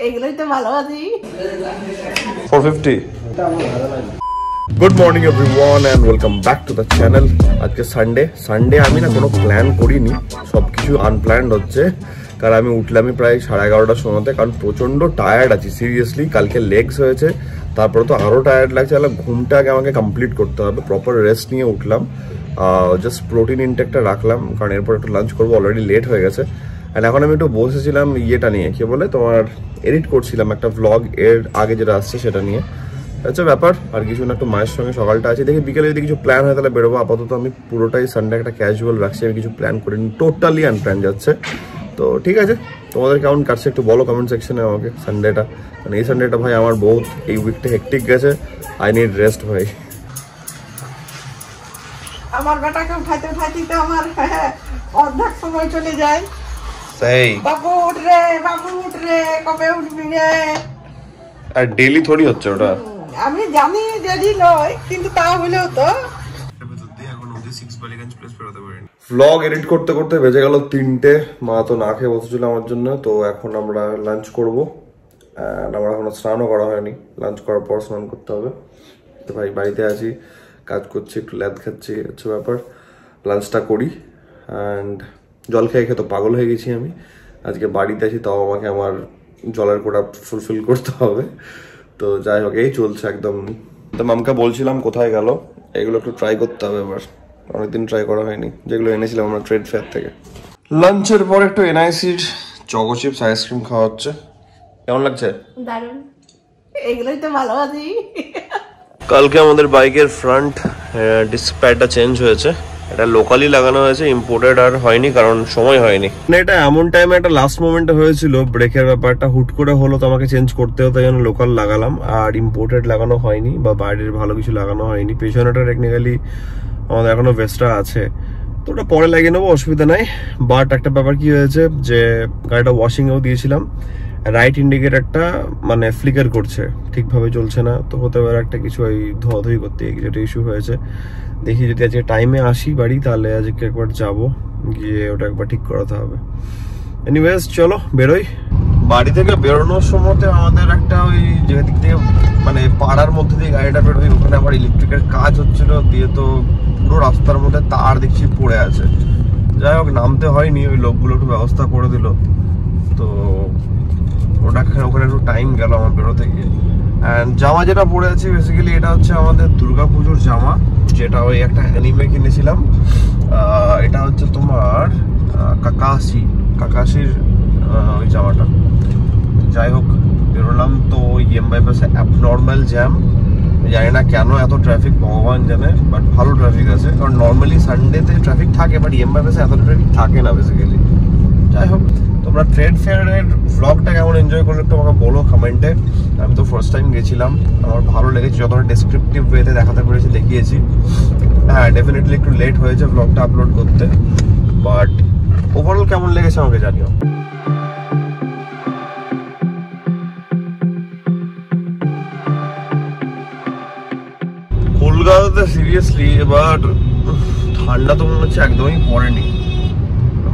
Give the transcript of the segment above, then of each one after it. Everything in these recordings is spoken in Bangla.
এগুলোই তো ভালোবাসি। 450 good morning everyone and welcome back to the channel. আজকে সানডে আমি না কোনো প্ল্যান করিনি, সবকিছু আনপ্ল্যান্ড হচ্ছে। কারণ আমি উঠলামই প্রায় 11:30টার সময়তে, কারণ প্রচন্ড টায়ার্ড আছি সিরিয়াসলি। কালকে লেগস হয়েছে, তারপরে তো আরো টায়ার্ড লাগছে। ঘুমটা আগে আমাকে কমপ্লিট করতে হবে। প্রপার রেস্ট নিয়ে উঠলাম, জাস্ট প্রোটিন ইনটেকটা রাখলাম, কারণ এরপর একটু লাঞ্চ করবো, অলরেডি লেট হয়ে গেছে। অ্যান্ড এখন আমি একটু বসেছিলাম ইয়েটা নিয়ে, কি বলে তোমার এডিট করছিলাম একটা ভ্লগ, এর আগে যেটা আসছে সেটা নিয়ে। আচ্ছা ব্যাপার আর কিছু না, একটু মায়ের সঙ্গে সকালটা আছে, দেখি বিকেলে যদি কিছু প্ল্যান হয় তাহলে বেরোবো। আপাতত আমি পুরোটাই সানডে একটা ক্যাজুয়াল রাখছি, আমি কিছু প্ল্যান করিনি, টোটালি আনপ্ল্যান যাচ্ছে। তো ঠিক আছে, তোমাদের কেমন কাটছে একটু বলো কমেন্ট সেকশনে আমাকে সানডেটা। মানে এই সানডেটা ভাই আমার বহুত এই উইকটা হেকটিক গেছে, আই নিড রেস্ট ভাই। আমার বেটাকে উঠাইতে তো আমার অর্ধেক সময় চলে যায়। সেই বাবু উঠ রে, কবে উঠবি রে? আর ডেইলি থোড়ি হচ্ছে ওটা। আমি জানি ডেলি নয়, কিন্তু তা হলেও তো ভ্লগ এডিট করতে করতে বেজে গেল 3টে। মা তো না খেয়ে বসেছিল আমার জন্য। তো এখন আমরা লাঞ্চ করবো। আমার এখনো স্নানও করা হয়নি, লাঞ্চ করার পর স্নান করতে হবে। তো ভাই বাড়িতে আছি, কাজ করছি, একটু ল্যাদ খাচ্ছি, হচ্ছে ব্যাপার। লাঞ্চটা করি অ্যান্ড জল খেয়ে খেয়ে তো পাগল হয়ে গেছি আমি। আজকে বাড়িতে আছি, তাও আমাকে আমার জলের কোটা ফুলফিল করতে হবে। তো যাই হোক, এই চলছে একদম। তো মামকে বলছিলাম কোথায় গেল, এগুলো একটু ট্রাই করতে হবে এবার, অনেকদিন ট্রাই করা হয়নি, যেগুলো এনেছিলাম আমরা ট্রেড ফেয়ার থেকে। লাঞ্চের পর একটু এনআইসির চকো চিপস আইসক্রিম খাওয়া হচ্ছে। কেমন লাগছে? দারুণ, এগুলোই তো ভালোবাসি। কালকে আমাদের বাইকের ফ্রন্ট ডিসপ্লেটা চেঞ্জ হয়েছে, এটা লোকালি লাগানো হয়েছে, ইম্পোর্টেড আর হয়নি কারণ সময় হয়নি। মানে এটা এমন টাইমে একটা লাস্ট মোমেন্টে হয়েছিল, ব্রেকের ব্যাপারটা হুট করে হলো, তো আমাকে চেঞ্জ করতে হতো, যেন লোকাল লাগালাম, আর ইম্পোর্টেড লাগানো হয়নি বা বাইরের ভালো কিছু লাগানো হয়নি। পেছনেটা টেকনিক্যালি আমাদের এখনো ভেস্টা আছে, তো ওটা পরে লাগিয়ে নেবো, অসুবিধা নাই। বাট একটা ব্যাপার কি হয়েছে যে গাড়িটা ওয়াশিংয়েও দিয়েছিলাম, রাইট ইন্ডিকেটরটা মানে ফ্লিকার করছে, ঠিকভাবে চলছে না। তো হতে পারে একটা কিছু ওই ধোয়াধুয়ি করতে গিয়ে একটা ইস্যু হয়েছে। দেখি যদি আজকে টাইমে আসি বাড়ি, তাহলে আজকে একবার যাবো, গিয়ে ওটা একবার ঠিক করাতে হবে। এনিওয়েজ চলো বেরোই। বাড়ি থেকে বেরোনোর সময়তে আমাদের একটা ওই যে দিক থেকে মানে পাড়ার মধ্যে দিয়ে গাড়িটা বেরোই, ওখানে আবার ইলেকট্রিকের কাজ হচ্ছিল, দিয়ে তো পুরো রাস্তার মধ্যে তার দেখছি পড়ে আছে। যাই হোক, নামতে হয়নি, ওই লোকগুলো একটু ব্যবস্থা করে দিল। তো ওখানে একটু টাইম গেল আমার বেরোতে গিয়ে। অ্যান্ড জামা যেটা পরে আছি বেসিক্যালি এটা হচ্ছে আমাদের দুর্গাপুজোর জামা, যেটা ওই একটা অ্যানিমে কিনেছিলাম। এটা হচ্ছে তোমার কাকাশির ওই জামাটা। যাই হোক, বেরোলাম তো ইএম বাইপাসে অ্যাবনর্মাল জ্যাম, জানি না কেন এত ট্রাফিক, ভগবান জানে, বাট ভালো ট্রাফিক আছে। কারণ নর্মালি সানডেতে ট্রাফিক থাকে, বাট ইএম বাইপাসে এত ট্রাফিক থাকে না বেসিক্যালি। যাই হোক, তোমরা ট্রেড ফেয়ারের ভ্লগটা কেমন এনজয় করলে একটু আমাকে বলো কমেন্টে। আমি তো ফার্স্ট টাইম গেছিলাম, আমার ভালো লেগেছে, যতটা ডেসক্রিপটিভ ওয়েতে দেখাতে পেরেছি দেখিয়েছি। হ্যাঁ, ডেফিনেটলি একটু লেট হয়েছে ভ্লগটা আপলোড করতে, বাট ওভারঅল কেমন লেগেছে আমাকে জানিও। কলকাতাতে সিরিয়াসলি এবার ঠান্ডা তো মনে হচ্ছে একদমই পড়েনি,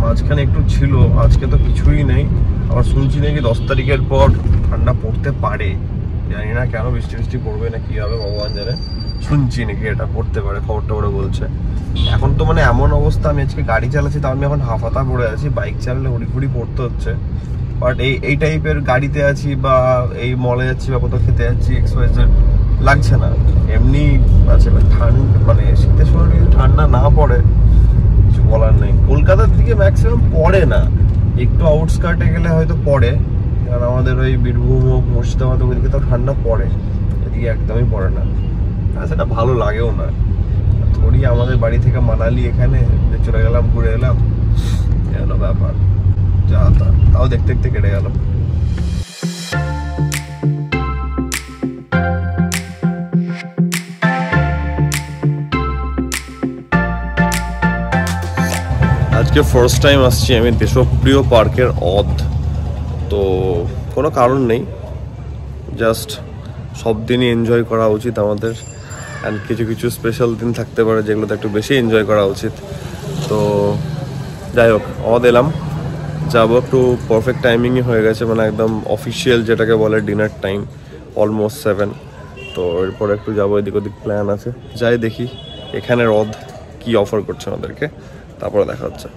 মাঝখানে একটু ছিল, আজকে তো কিছুই নেই। আবার শুনছি নাকি 10 তারিখের পর ঠান্ডা পড়তে পারে, জানি না কেন, বৃষ্টি পড়বে না কি হবে ভগবান জানে। শুনছি নাকি এটা পড়তে পারে, খবরটা ওরা বলছে। এখন তো মানে এমন অবস্থা, আমি আজকে গাড়ি চালাচ্ছি, তাও আমি এখন হাফাতা পড়ে আছি, বাইক চালালে হুড়ি পড়তে হচ্ছে। বাট এই টাইপের গাড়িতে আছি বা এই মলে যাচ্ছি বা কোথাও খেতে যাচ্ছি, এক্সওয়াইজেড লাগছে না, এমনি আছে। ঠান্ডা মানে শীতের সময় যদি ঠান্ডা না পড়ে কিছু বলার নেই। কলকাতার দিকে ম্যাক্সিমাম পড়ে না, একটু আউটস্কার্টে গেলে হয়তো পড়ে, কারণ আমাদের ওই বীরভূম হোক, মুর্শিদাবাদ হোক, ওইদিকে তো ঠান্ডা পড়ে, এদিকে একদমই পড়ে না। আর সেটা ভালো লাগেও না। থোড়ি আমাদের বাড়ি থেকে মানালি এখানে চলে গেলাম, ঘুরে এলাম, এলো ব্যাপার, যা তাও দেখতে দেখতে কেটে গেল। আজকে ফার্স্ট টাইম আসছি আমি দেশপ্রিয় পার্কের তো কোনো কারণ নেই, জাস্ট সব দিনই এনজয় করা উচিত আমাদের। অ্যান্ড কিছু কিছু স্পেশাল দিন থাকতে পারে যেগুলোতে একটু বেশি এনজয় করা উচিত। তো যাই হোক, এলাম যাবো একটু পারফেক্ট টাইমিংই হয়ে গেছে, মানে একদম অফিসিয়াল যেটাকে বলে ডিনার টাইম, অলমোস্ট 7। তো এরপর একটু যাবো, এদিক ওদিক প্ল্যান আছে, যাই দেখি এখানে রদ কি অফার করছে আমাদেরকে, তারপরে দেখা হচ্ছে।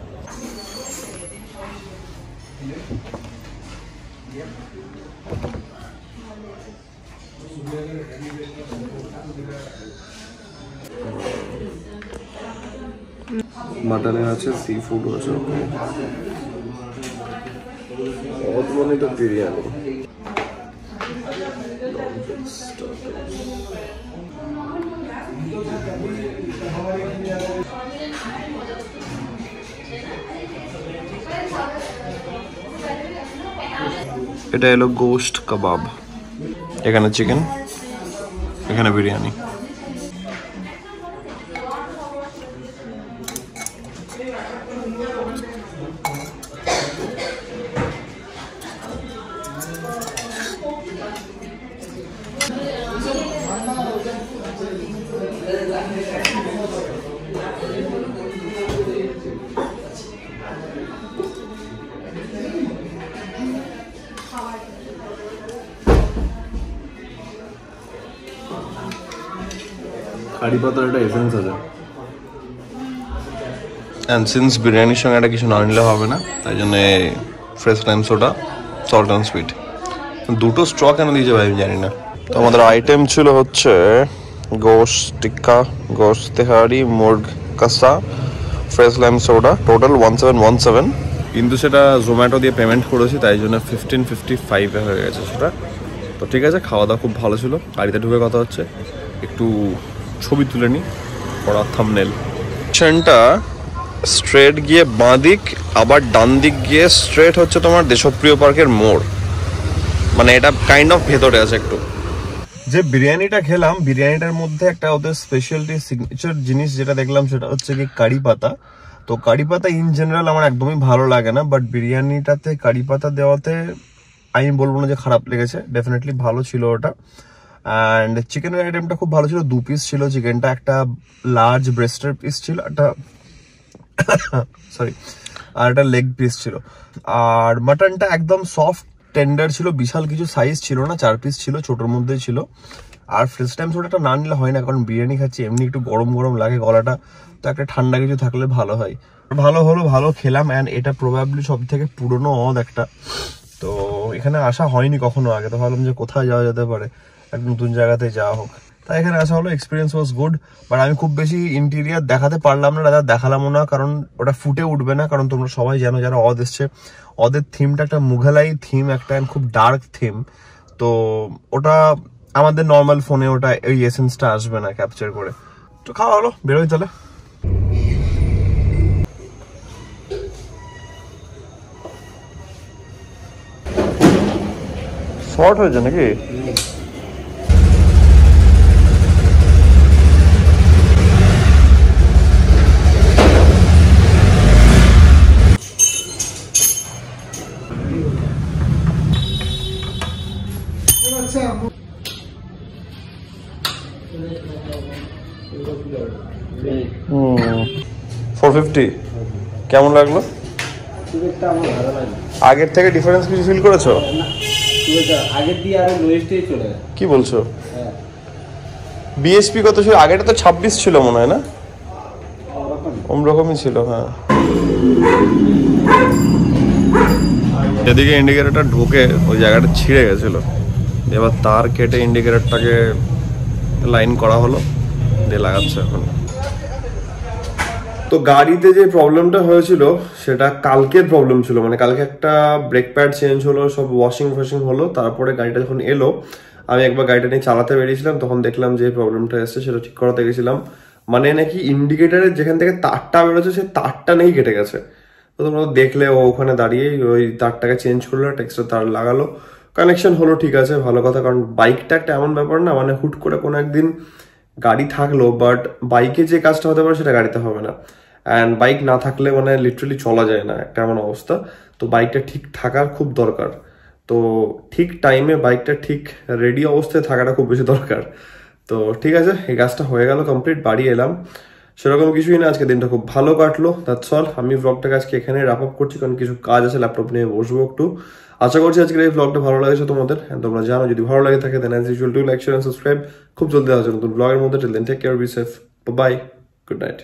মাটনের আছে, সি ফুড আছে, মানে তো বিরিয়ানি। এটা এলো গোশট কাবাব, এখানে চিকেন, এখানে বিরিয়ানি। কারি পাতার একটা এসেন্স আছে, অ্যান্ড সিন্স বিরিয়ানির সঙ্গে একটা কিছু না নিলে হবে না, তাই জন্য fresh lime soda, salt and sweet, দুটো স্ট্র কেন দিয়েছে ভাই আমি জানি না। তো আমাদের আইটেম ছিল হচ্ছে gosht tikka, gosht tehari, murgh kasa, fresh lime soda, total 1717, কিন্তু সেটা জোম্যাটো দিয়ে পেমেন্ট করেছি, তাই জন্য 1555 হয়ে গেছে সেটা। তো ঠিক আছে, খাওয়া দাওয়া খুব ভালো ছিল। গাড়িতে ঢুকে কথা হচ্ছে, একটু ছবি তুলে নিই পড়া থাম্বনেল। ট্রেনটা স্ট্রেট গিয়ে বাঁ দিক, আবার ডান দিক গিয়ে স্ট্রেট হচ্ছে তোমার দেশপ্রিয় পার্কের মোড়, মানে এটা কাইন্ড অফ ভেতরে আছে একটু। যে বিরিয়ানিটা খেলাম, বিরিয়ানিটার মধ্যে একটা ওদের স্পেশালিটি সিগনেচার জিনিস যেটা দেখলাম সেটা হচ্ছে কি কারি পাতা। তো কারি পাতা ইন জেনারেল আমার একদমই ভালো লাগে না, বাট বিরিয়ানিটাতে কারি পাতা দেওয়াতে আমি বলবো না যে খারাপ লেগেছে, ডেফিনেটলি ভালো ছিল ওটা। অ্যান্ড চিকেনের আইটেমটা খুব ভালো ছিল, 2 পিস ছিল চিকেনটা, একটা লার্জ ব্রেস্টের পিস ছিল, একটা সরি আর একটা লেগ পিস ছিল, আর মাটনটা একদম সফট টেন্ডার ছিল, বিশাল কিছু সাইজ ছিল না, 4 পিস ছিল, ছোটোর মধ্যেই ছিল। আর ফ্রেশ টাইম সোডাটা না নিলে হয় না, কারণ বিরিয়ানি খাচ্ছি এমনি একটু গরম গরম লাগে গলাটা, তো একটা ঠান্ডা কিছু থাকলে ভালো হয়। ভালো হলো, ভালো খেলাম। অ্যান্ড এটা প্রবাবলি সব থেকে পুরোনো অদ একটা, তো এখানে আসা হয়নি কখনো আগে, তো ভাবলাম যে কোথায় যাওয়া যেতে পারে, একটা নতুন জায়গাতে যাওয়া হোক, তাই এখানে আসা হলো। এক্সপিরিয়েন্স ওয়াজ গুড, বাট আমি খুব বেশি ইন্টেরিয়ার দেখাতে পারলাম না, দাদা দেখালামও না, কারণ ওটা ফুটে উঠবে না, কারণ তোমরা সবাই জানো যারা অদ এসছে, অদের থিমটা একটা মুঘলাই থিম, একটা খুব ডার্ক থিম, তো ওটা আমাদের নর্মাল ফোনে ওটা ওই এসেন্সটা আসবে না ক্যাপচার করে। তো খাওয়া হলো, বেরোই তাহলে। শর্ট হয়েছে নাকি? কেমন লাগলো? আগের থেকে ডিফারেন্স কিছু ফিল করেছো? আগের দিয়ে আরো লোয়েস্টে চলে গেছে। কি বলছো? বিএসপি কত ছিল? আগেটা তো 26 ছিল মনে হয় না, ওরকমই ছিল। হ্যাঁ, এদিকে ইন্ডিকেটরটা ঢুকে ওই জায়গাটা ছিঁড়ে গেছিল, এবার তার কেটে ইন্ডিকেটরটাকে লাইন করা হলো, দিয়ে লাগাচ্ছে এখন। তো গাড়িতে যে প্রবলেমটা হয়েছিল সেটা কালকের প্রবলেম ছিল, মানে কালকে একটা ব্রেক প্যাড চেঞ্জ হলো, সব ওয়াশিং হলো, তারপরে গাড়িটা যখন এলো আমি একবার গাড়িটা নিয়ে চালাতে বেরিয়েছিলাম, তখন দেখলাম যে প্রবলেমটা এসছে, সেটা ঠিক করাতে গেছিলাম। মানে নাকি ইন্ডিকেটারের যেখান থেকে তারটা বেরোচ্ছে সেই তারটা নেই, কেটে গেছে। তো তোমরা দেখলে ও ওখানে দাঁড়িয়ে ওই তারটাকে চেঞ্জ করলো, একটা এক্সট্রা তার লাগালো, কানেকশন হলো, ঠিক আছে, ভালো কথা। কারণ বাইকটা একটা এমন ব্যাপার না, মানে হুট করে কোনো একদিন গাড়ি থাকলো, বাট বাইকে যে কাজটা হতে পারে সেটা গাড়িতে হবে না। অ্যান্ড বাইক না থাকলে মানে লিটারালি চলা যায় না, একটা এমন অবস্থা। তো বাইকটা ঠিক থাকার খুব দরকার, তো ঠিক টাইমে বাইকটা ঠিক রেডি অবস্থায় থাকাটা খুব বেশি দরকার। তো ঠিক আছে, এই কাজটা হয়ে গেল কমপ্লিট, বাড়ি এলাম। সেরকম কিছুই না, আজকে দিনটা খুব ভালো কাটলো। That's all. আমি ব্লগটাকে আজকে এখানে র্যাপ আপ করছি, কারণ কিছু কাজ আছে, ল্যাপটপ নিয়ে বসবো একটু। আশা করছি আজকের এই ব্লগটা ভালো লাগছে তোমাদের। তোমরা জানো যদি ভালো লাগে থাকে then as usual do like share and subscribe. খুব জলদি আসছে নতুন ব্লগের মধ্যে। Till then take care, be safe, bye, good night.